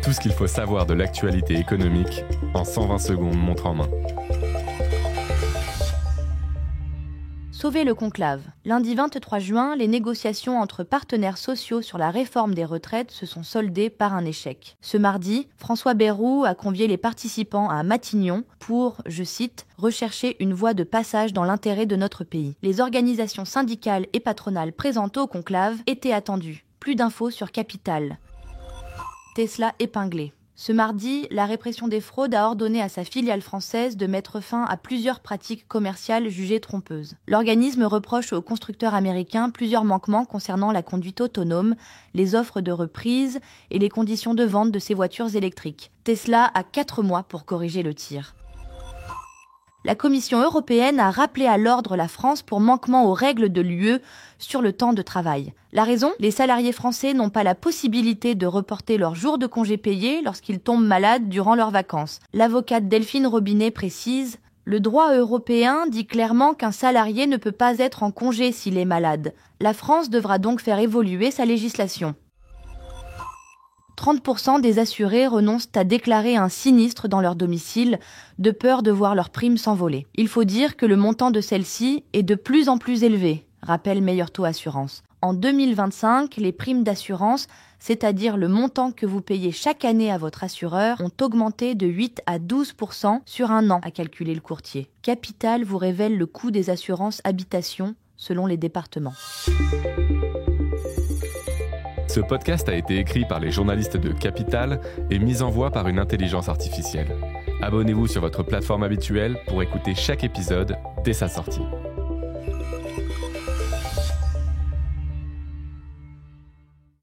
Tout ce qu'il faut savoir de l'actualité économique en 120 secondes montre en main. Sauver le conclave. Lundi 23 juin, les négociations entre partenaires sociaux sur la réforme des retraites se sont soldées par un échec. Ce mardi, François Bayrou a convié les participants à Matignon pour, je cite, « rechercher une voie de passage dans l'intérêt de notre pays ». Les organisations syndicales et patronales présentes au conclave étaient attendues. Plus d'infos sur Capital. Tesla épinglé. Ce mardi, la répression des fraudes a ordonné à sa filiale française de mettre fin à plusieurs pratiques commerciales jugées trompeuses. L'organisme reproche aux constructeurs américains plusieurs manquements concernant la conduite autonome, les offres de reprise et les conditions de vente de ses voitures électriques. Tesla a 4 mois pour corriger le tir. La Commission européenne a rappelé à l'ordre la France pour manquement aux règles de l'UE sur le temps de travail. La raison ? Les salariés français n'ont pas la possibilité de reporter leurs jours de congés payés lorsqu'ils tombent malades durant leurs vacances. L'avocate Delphine Robinet précise « Le droit européen dit clairement qu'un salarié ne peut pas être en congé s'il est malade. La France devra donc faire évoluer sa législation. » 30% des assurés renoncent à déclarer un sinistre dans leur domicile, de peur de voir leur prime s'envoler. Il faut dire que le montant de celle-ci est de plus en plus élevé, rappelle Meilleur Taux Assurance. En 2025, les primes d'assurance, c'est-à-dire le montant que vous payez chaque année à votre assureur, ont augmenté de 8 à 12% sur un an, a calculé le courtier. Capital vous révèle le coût des assurances habitation selon les départements. Ce podcast a été écrit par les journalistes de Capital et mis en voix par une intelligence artificielle. Abonnez-vous sur votre plateforme habituelle pour écouter chaque épisode dès sa sortie.